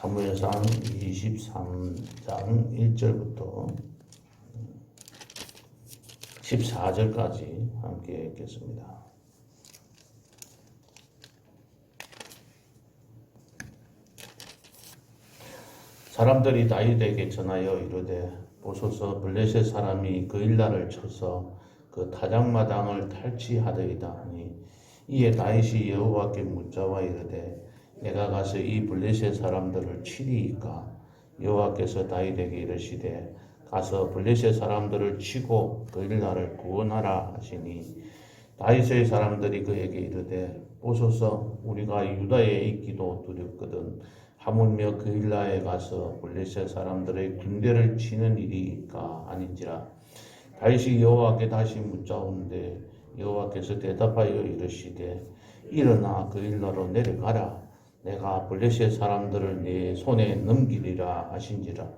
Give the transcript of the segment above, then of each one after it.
사무엘상 23장 1절부터 14절까지 함께 읽겠습니다. 사람들이 다윗에게 전하여 이르되 보소서 블레셋 사람이 그일라를 쳐서 그 타작마당을 탈취하더이다 하니 이에 다윗이 여호와께 묻자와 이르되 내가 가서 이 블레셋 사람들을 치리이까? 여호와께서 다윗에게 이르시되 가서 블레셋 사람들을 치고 그일라를 구원하라 하시니 다윗의 사람들이 그에게 이르되 보소서 우리가 유다에 있기도 두렵거든 하물며 그일라에 가서 블레셋 사람들의 군대를 치는 일이니까 아닌지라. 다윗이 여호와께 다시 묻자오는데 여호와께서 대답하여 이르시되 일어나 그일라로 내려가라. 내가 블레셋 사람들을 네 손에 넘기리라 하신지라.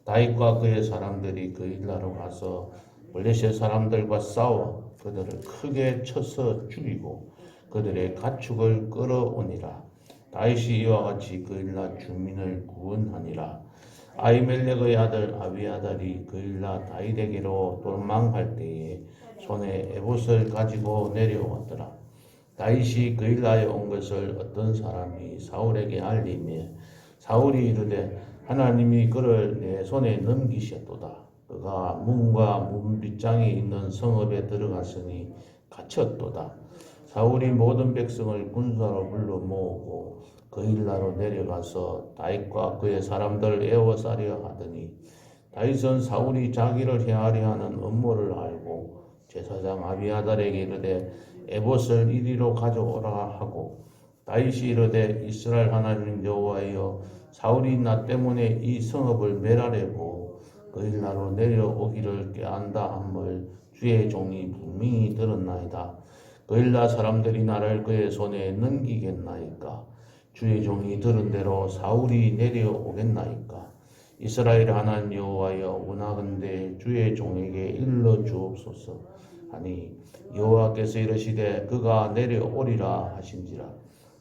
다윗과 그의 사람들이 그일라로 가서 블레셋 사람들과 싸워 그들을 크게 쳐서 죽이고 그들의 가축을 끌어오니라. 다윗이 이와 같이 그일라 주민을 구원하니라. 아히멜렉의 아들 아비아달이 그일라 다윗에게로 도망할 때에 손에 에봇을 가지고 내려왔더라. 다윗이 그일라에 온 것을 어떤 사람이 사울에게 알리며 사울이 이르되 하나님이 그를 내 손에 넘기셨도다. 그가 문과 문 빗장에 있는 성읍에 들어갔으니 갇혔도다. 사울이 모든 백성을 군사로 불러 모으고 그일라로 내려가서 다윗과 그의 사람들을 에워싸려 하더니 다윗은 사울이 자기를 해하려 하는 음모를 알고 제사장 아비아달에게 이르되 에봇을 이리로 가져오라 하고 다윗이 이르되 이스라엘 하나님 여호와여 사울이 나 때문에 이 성읍을 멸하려고 그일라로 내려오기를 꾀한다 함을 주의 종이 분명히 들었나이다. 그일라 사람들이 나를 그의 손에 넘기겠나이까? 주의 종이 들은 대로 사울이 내려오겠나이까? 이스라엘 하나님 여호와여 원하건대 주의 종에게 일러 주옵소서 하니 여호와께서 이르시되 그가 내려오리라 하신지라.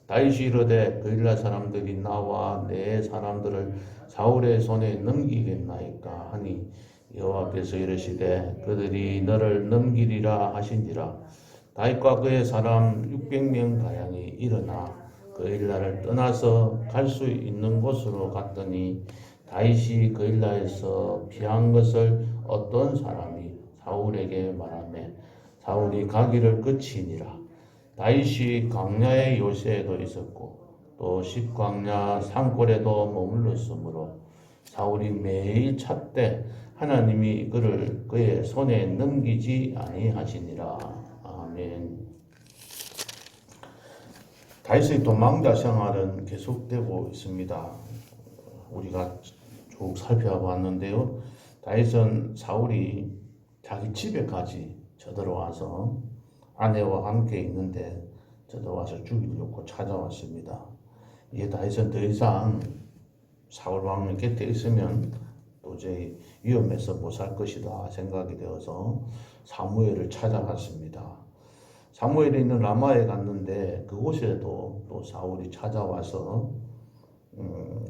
다윗이 이르되 그일라 사람들이 나와 내 사람들을 사울의 손에 넘기겠나이까 하니 여호와께서 이르시되 그들이 너를 넘기리라 하신지라. 다윗과 그의 사람 600명 가량이 일어나 그일라를 떠나서 갈 수 있는 곳으로 갔더니 다윗이 그일라에서 피한 것을 어떤 사람이 사울에게 말하며 사울이 가기를 그치니라. 다윗이 광야의 요새에도 있었고 또 십광야 산골에도 머물렀으므로 사울이 매일 찾되 하나님이 그를 그의 손에 넘기지 아니하시니라. 아멘. 다윗의 도망자 생활은 계속되고 있습니다. 우리가 쭉 살펴봤는데요. 다윗은 사울이 자기 집에까지 쳐들어와서 아내와 함께 있는데 쳐들어와서 죽이려고 찾아왔습니다. 이에 다윗은 더 이상 사울 왕님 곁에 있으면 도저히 위험해서 못 살 것이다 생각이 되어서 사무엘을 찾아갔습니다. 사무엘이 있는 라마에 갔는데 그곳에도 또 사울이 찾아와서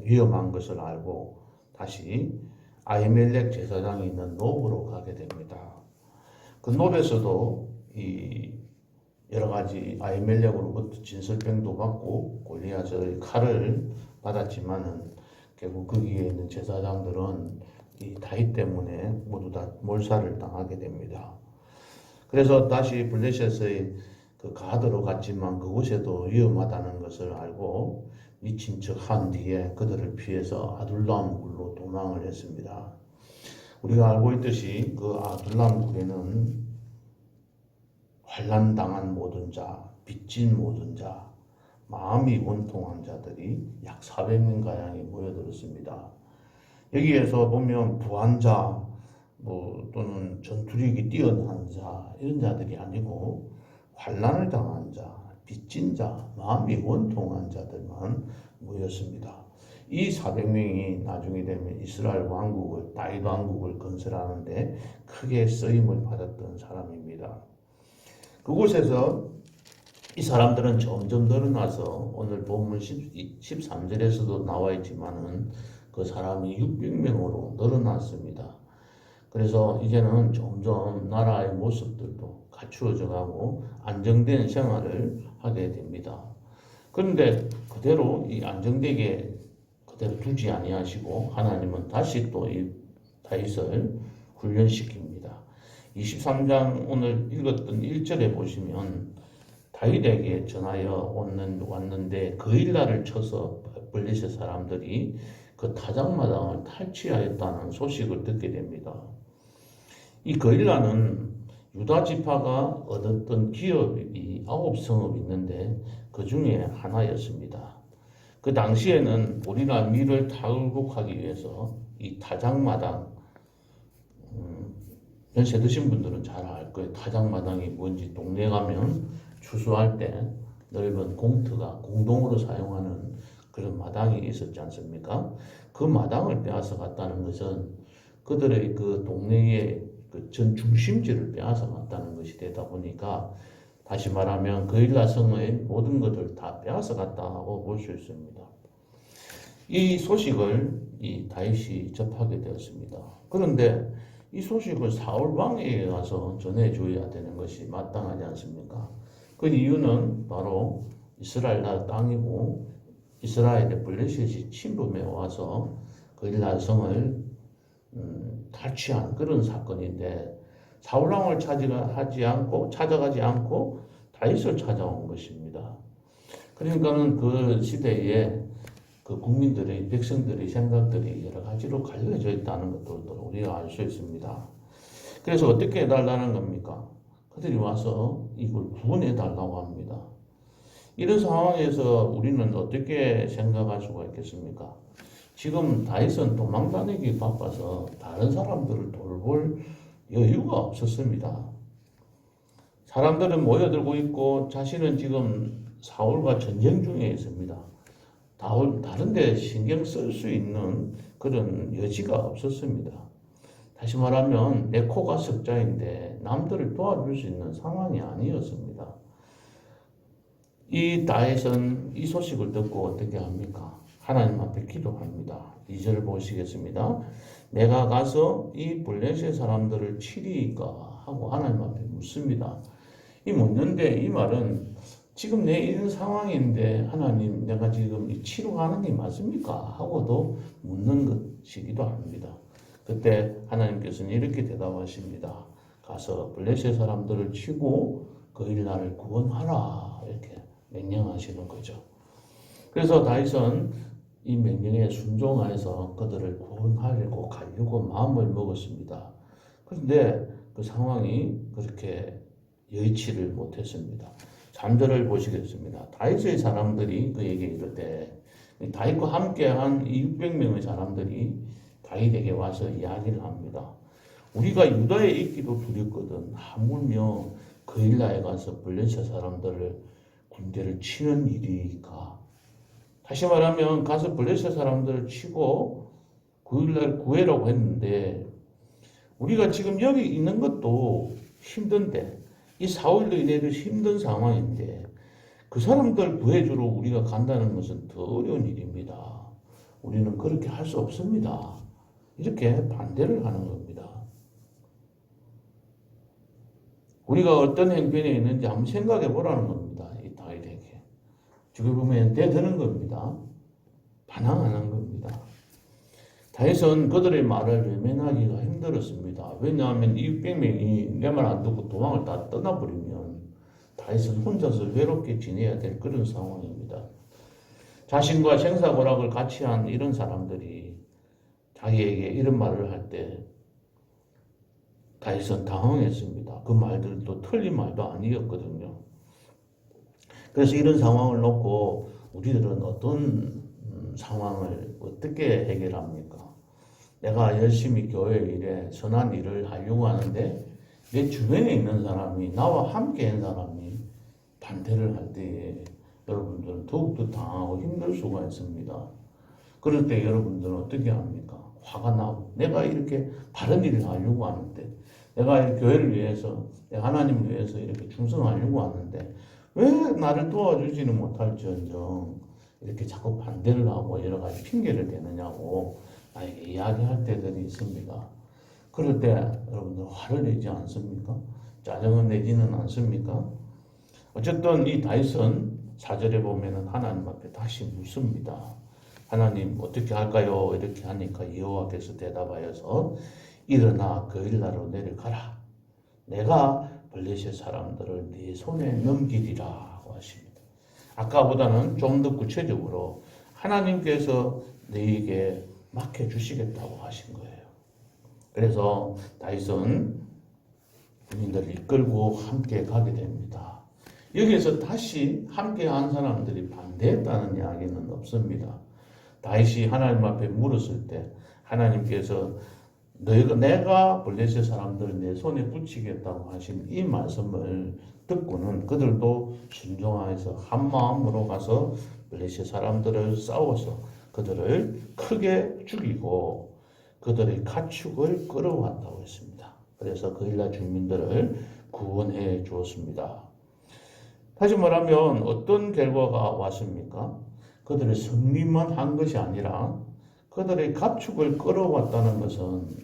위험한 것을 알고 다시 아히멜렉 제사장이 있는 노브로 가게 됩니다. 그 노브에서도 이 여러 가지 아히멜렉으로부터 진설병도 받고 골리앗의 칼을 받았지만은 결국 거기에 있는 제사장들은 이 다윗 때문에 모두 다 몰살을 당하게 됩니다. 그래서 다시 블레셋의 그 가드로 갔지만 그곳에도 위험하다는 것을 알고 미친 척 한 뒤에 그들을 피해서 아둘람 굴로 도망을 했습니다. 우리가 알고 있듯이 그 아둘람 굴에는 환난당한 모든 자, 빚진 모든 자, 마음이 원통한 자들이 약 400명가량이 모여들었습니다. 여기에서 보면 부한자 또는 전투력이 뛰어난 자 이런 자들이 아니고 환난을 당한 자, 빚진 자, 마음이 원통한 자들만 모였습니다. 이 400명이 나중에 되면 이스라엘 왕국을 다윗 왕국을 건설하는데 크게 쓰임을 받았던 사람입니다. 그곳에서 이 사람들은 점점 늘어나서 오늘 본문 13절에서도 나와 있지만은 그 사람이 600명으로 늘어났습니다. 그래서 이제는 점점 나라의 모습들도 갖추어져 가고 안정된 생활을 하게 됩니다. 그런데 그대로 이 안정되게 그대로 두지 아니하시고 하나님은 다시 또 이 다윗을 훈련시킵니다. 23장 오늘 읽었던 1절에 보시면 다윗에게 전하여 왔는데 그일날을 쳐서 블레셋 사람들이 그 타작마당을 탈취하였다는 소식을 듣게 됩니다. 이 그일라는 유다 지파가 얻었던 기업이 9성읍 있는데 그 중에 하나였습니다. 그 당시에는 우리가 밀을 탈곡하기 위해서 이 타작마당, 연세 드신 분들은 잘 알 거예요. 타작마당이 뭔지. 동네 가면 추수할 때 넓은 공터가 공동으로 사용하는 그런 마당이 있었지 않습니까? 그 마당을 빼앗아 갔다는 것은 그들의 그 동네의 그 전 중심지를 빼앗아 갔다는 것이 되다 보니까 다시 말하면 그일라 성의 모든 것을 다 빼앗아 갔다고 볼 수 있습니다. 이 소식을 이 다윗이 접하게 되었습니다. 그런데 이 소식을 사울 왕에게 가서 전해줘야 되는 것이 마땅하지 않습니까? 그 이유는 바로 이스라엘 나라 땅이고 이스라엘의 블레셋이 침범해 와서 그일라 성을 탈취한 그런 사건인데 사울왕을 찾아가지 않고 다윗을 찾아온 것입니다. 그러니까는 그 시대에 그 국민들의 백성들의 생각들이 여러 가지로 갈려져 있다는 것도 우리가 알 수 있습니다. 그래서 어떻게 해달라는 겁니까? 그들이 와서 이걸 구원해 달라고 합니다. 이런 상황에서 우리는 어떻게 생각할 수가 있겠습니까? 지금 다윗은 도망다니기 바빠서 다른 사람들을 돌볼 여유가 없었습니다. 사람들은 모여들고 있고 자신은 지금 사울과 전쟁 중에 있습니다. 다른 데 신경 쓸 수 있는 그런 여지가 없었습니다. 다시 말하면 내 코가 석자인데 남들을 도와줄 수 있는 상황이 아니었습니다. 이 다윗은 이 소식을 듣고 어떻게 합니까? 하나님 앞에 기도합니다. 2절 보시겠습니다. 내가 가서 이 블레셋 사람들을 치리이까 하고 하나님 앞에 묻습니다. 이 묻는데 이 말은 지금 내 이런 상황인데 하나님 내가 지금 이 치러 가는 게 맞습니까? 하고도 묻는 것이기도 합니다. 그때 하나님께서는 이렇게 대답하십니다. 가서 블레셋 사람들을 치고 그 일날을 구원하라 이렇게 명령하시는 거죠. 그래서 다윗은 이 명령에 순종하여서 그들을 구원하려고 가려고 마음을 먹었습니다. 그런데 그 상황이 그렇게 여의치를 못했습니다. 3절을 보시겠습니다. 다윗의 사람들이 그에게 이르되 다윗과 함께한 600명의 사람들이 다윗에게 와서 이야기를 합니다. 우리가 유다에 있기도 두렵거든 하물며 그일라에 가서 블레셋 사람들을 군대를 치는 일이니까. 다시 말하면 가서 블레셋 사람들을 치고 그일날 구해라고 했는데 우리가 지금 여기 있는 것도 힘든데 이 사울로 인해 힘든 상황인데 그 사람들 구해주러 우리가 간다는 것은 더 어려운 일입니다. 우리는 그렇게 할 수 없습니다. 이렇게 반대를 하는 겁니다. 우리가 어떤 행편에 있는지 한번 생각해 보라는 겁니다. 이 다윗에게. 지금 보면 대드는 겁니다. 반항 안 한 겁니다. 다윗은 그들의 말을 외면하기가 힘들었습니다. 왜냐하면 이 600명이 내 말 안 듣고 도망을 다 떠나버리면 다윗은 혼자서 외롭게 지내야 될 그런 상황입니다. 자신과 생사고락을 같이 한 이런 사람들이 자기에게 이런 말을 할 때 다윗은 당황했습니다. 그 말들도 틀린 말도 아니었거든요. 그래서 이런 상황을 놓고 우리들은 어떤 상황을 어떻게 해결합니까? 내가 열심히 교회 일에 선한 일을 하려고 하는데 내 주변에 있는 사람이 나와 함께 한 사람이 반대를 할 때에 여러분들은 더욱더 당하고 힘들 수가 있습니다. 그럴 때 여러분들은 어떻게 합니까? 화가 나고 내가 이렇게 바른 일을 하려고 하는데 내가 교회를 위해서 내가 하나님을 위해서 이렇게 충성하려고 하는데 왜 나를 도와주지는 못할지언정 이렇게 자꾸 반대를 하고 여러 가지 핑계를 대느냐고 나에게 이야기할 때들이 있습니다. 그럴 때 여러분들 화를 내지 않습니까? 짜증을 내지는 않습니까? 어쨌든 이 다윗은 4절에 보면은 하나님 앞에 다시 묻습니다. 하나님 어떻게 할까요? 이렇게 하니까 여호와께서 대답하여서 일어나 그 일나로 내려가라. 내가 블레셋 사람들을 네 손에 넘기리라고 하십니다. 아까보다는 좀 더 구체적으로 하나님께서 너에게 맡겨주시겠다고 하신 거예요. 그래서 다윗은 군인들을 이끌고 함께 가게 됩니다. 여기에서 다시 함께 한 사람들이 반대했다는 이야기는 없습니다. 다윗이 하나님 앞에 물었을 때 하나님께서 내가 블레셋 사람들을 내 손에 붙이겠다고 하신 이 말씀을 듣고는 그들도 순종하여서 한 마음으로 가서 블레셋 사람들을 싸워서 그들을 크게 죽이고 그들의 가축을 끌어왔다고 했습니다. 그래서 그 일라 주민들을 구원해 주었습니다. 다시 말하면 어떤 결과가 왔습니까? 그들의 승리만 한 것이 아니라 그들의 가축을 끌어왔다는 것은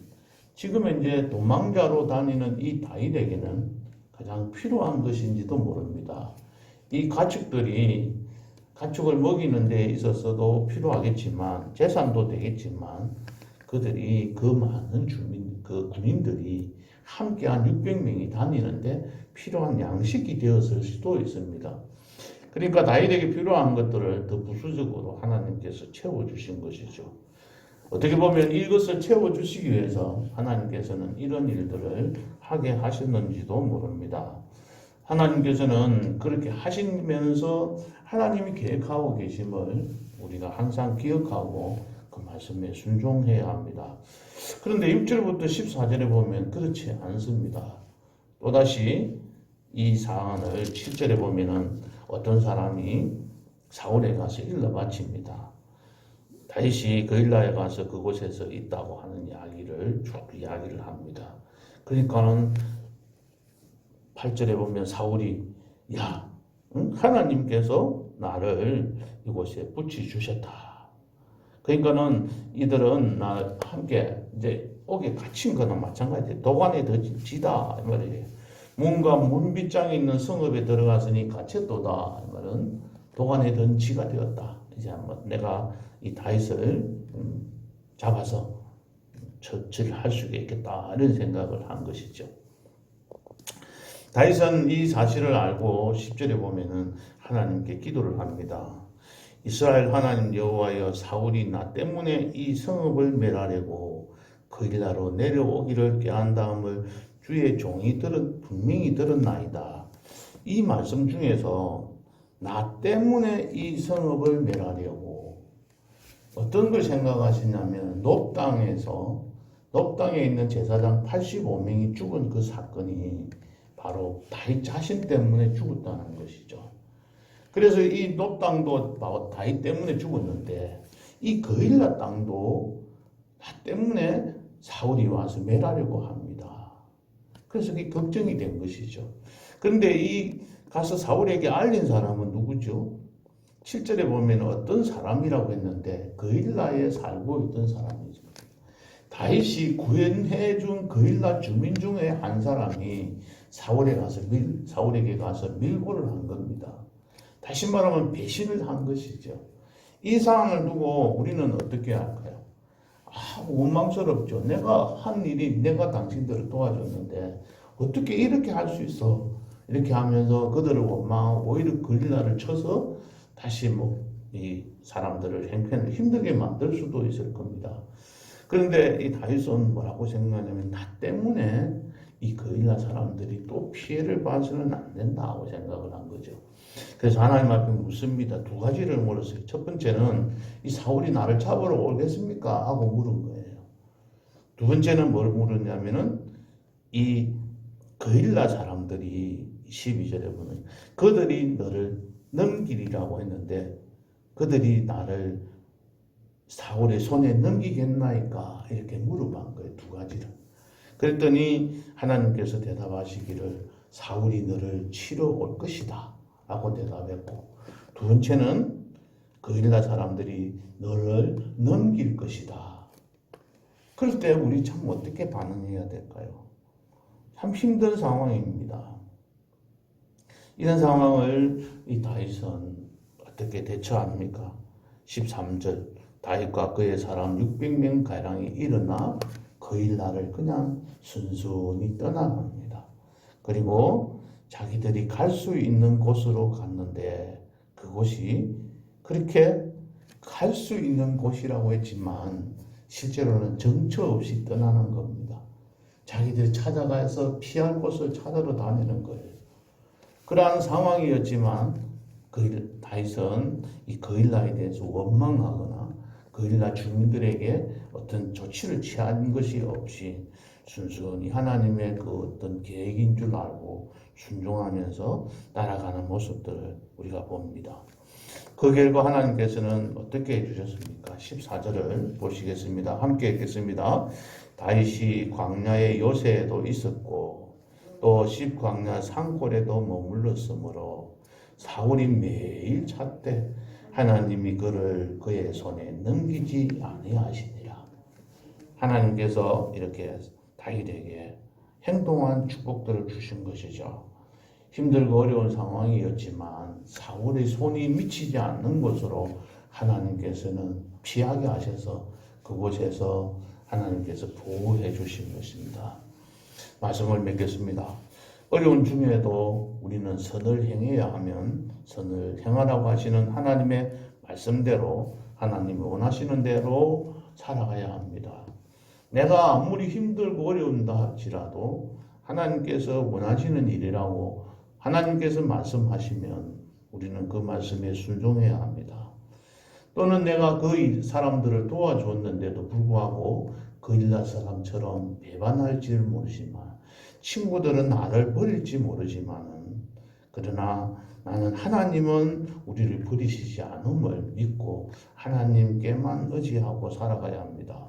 지금 이제 도망자로 다니는 이 다윗에게는 가장 필요한 것인지도 모릅니다. 이 가축들이 가축을 먹이는 데 있어서도 필요하겠지만 재산도 되겠지만 그들이 그 많은 그 군인들이 함께 한 600명이 다니는데 필요한 양식이 되었을 수도 있습니다. 그러니까 다윗에게 필요한 것들을 더 부수적으로 하나님께서 채워주신 것이죠. 어떻게 보면 이것을 채워주시기 위해서 하나님께서는 이런 일들을 하게 하셨는지도 모릅니다. 하나님께서는 그렇게 하시면서 하나님이 계획하고 계심을 우리가 항상 기억하고 그 말씀에 순종해야 합니다. 그런데 6절부터 14절에 보면 그렇지 않습니다. 또다시 이 사안을 7절에 보면은 어떤 사람이 사울에 가서 일러 바칩니다. 다윗이 그일라에 가서 그곳에서 있다고 하는 이야기를 쭉 이야기를 합니다. 그러니까는 8절에 보면 사울이 야, 하나님께서 나를 이곳에 붙여 주셨다. 그러니까는 이들은 나 함께 이제 옥에 갇힌 거나 마찬가지예요. 도관에 던지다 이 말이에요. 뭔가 문빗장에 있는 성읍에 들어갔으니 갇혔도다 이 말은 도관에 던지가 되었다. 이제 한번 내가 이 다윗을 잡아서 처치를 할 수 있겠다 이런 생각을 한 것이죠. 다윗은 이 사실을 알고 10절에 보면은 하나님께 기도를 합니다. 이스라엘 하나님 여호와여, 사울이 나 때문에 이 성읍을 멸하려고 그일라로 내려오기를 꾀한 다음을 주의 종이 분명히 들었나이다. 이 말씀 중에서 나 때문에 이 성읍을 멸하려고 어떤 걸 생각하시냐면 높당에 있는 제사장 85명이 죽은 그 사건이 바로 다윗 자신 때문에 죽었다는 것이죠. 그래서 이 높당도 다윗 때문에 죽었는데 이 그일라 땅도 나 때문에 사울이 와서 멸하려고 합니다. 그래서 그게 걱정이 된 것이죠. 그런데 이 가서 사울에게 알린 사람은 누구죠? 7절에 보면 어떤 사람이라고 했는데 그일라에 살고 있던 사람이죠. 다윗이 구원해준 그일라 주민 중에 한 사람이 사울에게 가서 밀고를 한 겁니다. 다시 말하면 배신을 한 것이죠. 이 상황을 두고 우리는 어떻게 할까요? 원망스럽죠. 내가 한 일이 내가 당신들을 도와줬는데 어떻게 이렇게 할 수 있어? 이렇게 하면서 그들을 원망하고 오히려 그릴라를 쳐서 다시 이 사람들을 형편을 힘들게 만들 수도 있을 겁니다. 그런데 이 다윗은 뭐라고 생각하냐면 나 때문에 이 그릴라 사람들이 또 피해를 봐서는 안 된다고 생각을 한 거죠. 그래서 하나님 앞에 묻습니다. 두 가지를 물었어요. 첫 번째는 이 사울이 나를 잡으러 오겠습니까? 하고 물은 거예요. 두 번째는 뭘 물었냐면은 이 그릴라 사람들이 12절에 보면 그들이 너를 넘기리라고 했는데 그들이 나를 사울의 손에 넘기겠나이까 이렇게 물어본 거예요. 두 가지를. 그랬더니 하나님께서 대답하시기를 사울이 너를 치러 올 것이다 라고 대답했고, 두 번째는 거일라 사람들이 너를 넘길 것이다. 그럴 때 우리 참 어떻게 반응해야 될까요? 참 힘든 상황입니다. 이런 상황을 이 다윗은 어떻게 대처합니까? 13절 다윗과 그의 사람 600명 가량이 일어나 거일라를 그냥 순순히 떠나갑니다. 그리고 자기들이 갈 수 있는 곳으로 갔는데 그곳이 그렇게 갈 수 있는 곳이라고 했지만 실제로는 정처 없이 떠나는 겁니다. 자기들이 찾아가서 피할 곳을 찾아러 다니는 거예요. 그러한 상황이었지만 다윗은 이 거일라에 대해서 원망하거나 거일라 주민들에게 어떤 조치를 취한 것이 없이 순순히 하나님의 그 어떤 계획인 줄 알고 순종하면서 따라가는 모습들을 우리가 봅니다. 그 결과 하나님께서는 어떻게 해주셨습니까? 14절을 보시겠습니다. 함께 읽겠습니다. 다윗이 광야의 요새에도 있었고 또 십광야 산골에도 머물렀으므로 사울이 매일 찾되 하나님이 그를 그의 손에 넘기지 아니하시니라. 하나님께서 이렇게 다윗에게 행동한 축복들을 주신 것이죠. 힘들고 어려운 상황이었지만 사울의 손이 미치지 않는 곳으로 하나님께서는 피하게 하셔서 그곳에서 하나님께서 보호해 주신 것입니다. 말씀을 맺겠습니다. 어려운 중에도 우리는 선을 행해야 하면 선을 행하라고 하시는 하나님의 말씀대로 하나님이 원하시는 대로 살아가야 합니다. 내가 아무리 힘들고 어려운다 할지라도 하나님께서 원하시는 일이라고 하나님께서 말씀하시면 우리는 그 말씀에 순종해야 합니다. 또는 내가 그 사람들을 도와줬는데도 불구하고 거일라 사람처럼 배반할지를 모르지만 친구들은 나를 버릴지 모르지만은 그러나 나는 하나님은 우리를 버리시지 않음을 믿고 하나님께만 의지하고 살아가야 합니다.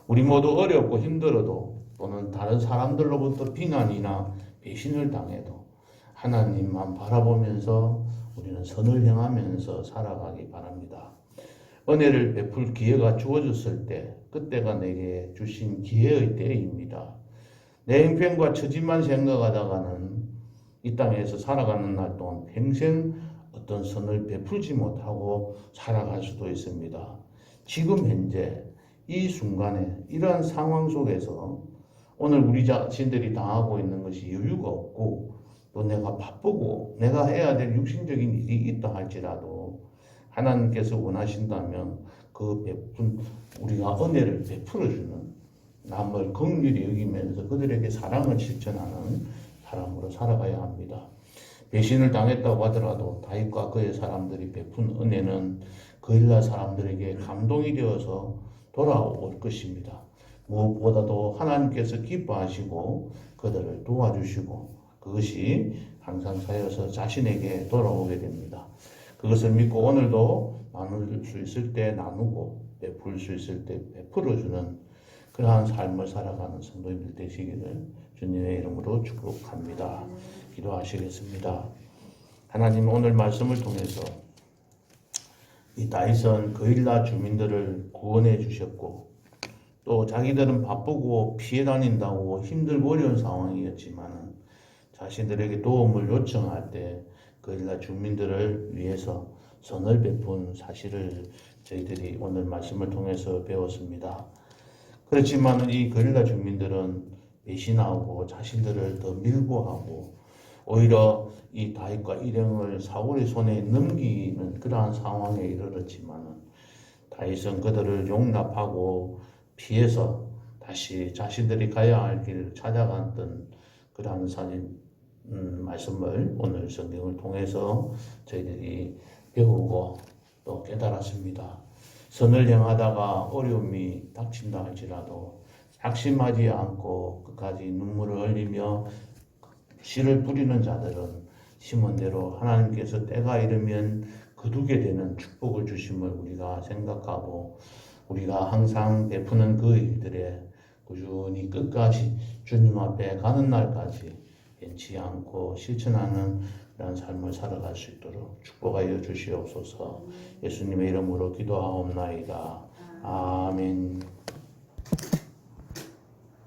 우리 모두 어렵고 힘들어도 또는 다른 사람들로부터 비난이나 배신을 당해도 하나님만 바라보면서 우리는 선을 행하면서 살아가기 바랍니다. 은혜를 베풀 기회가 주어졌을 때 그때가 내게 주신 기회의 때입니다. 내 형편과 처지만 생각하다가는 이 땅에서 살아가는 날 동안 평생 어떤 선을 베풀지 못하고 살아갈 수도 있습니다. 지금 현재 이 순간에 이러한 상황 속에서 오늘 우리 자신들이 당하고 있는 것이 여유가 없고 또 내가 바쁘고 내가 해야 될 육신적인 일이 있다 할지라도 하나님께서 원하신다면 그 우리가 은혜를 베풀어주는 남을 긍휼히 여기면서 그들에게 사랑을 실천하는 사람으로 살아가야 합니다. 배신을 당했다고 하더라도 다윗과 그의 사람들이 베푼 은혜는 거일라 사람들에게 감동이 되어서 돌아올 것입니다. 무엇보다도 하나님께서 기뻐하시고 그들을 도와주시고 그것이 항상 쌓여서 자신에게 돌아오게 됩니다. 그것을 믿고 오늘도 나눌 수 있을 때 나누고 베풀 수 있을 때 베풀어주는 그러한 삶을 살아가는 성도님들 되시기를 주님의 이름으로 축복합니다. 기도하시겠습니다. 하나님 오늘 말씀을 통해서 이 다윗은 거일라 주민들을 구원해 주셨고 또 자기들은 바쁘고 피해 다닌다고 힘들고 어려운 상황이었지만 자신들에게 도움을 요청할 때 거일라 주민들을 위해서 선을 베푼 사실을 저희들이 오늘 말씀을 통해서 배웠습니다. 그렇지만 이 거일라 주민들은 배신하고 자신들을 더 밀고 하고 오히려 이 다윗과 일행을 사울의 손에 넘기는 그러한 상황에 이르렀지만 다윗은 그들을 용납하고 피해서 다시 자신들이 가야 할 길을 찾아갔던 그러한 말씀을 오늘 성경을 통해서 저희들이 배우고 또 깨달았습니다. 선을 행하다가 어려움이 닥친다 할지라도 낙심하지 않고 끝까지 눈물을 흘리며 씨를 뿌리는 자들은 심은 대로 하나님께서 때가 이르면 거두게 되는 축복을 주심을 우리가 생각하고 우리가 항상 베푸는 그 일들에 꾸준히 끝까지 주님 앞에 가는 날까지 변치 않고 실천하는 그런 삶을 살아갈 수 있도록 축복하여 주시옵소서. 예수님의 이름으로 기도하옵나이다. 아멘.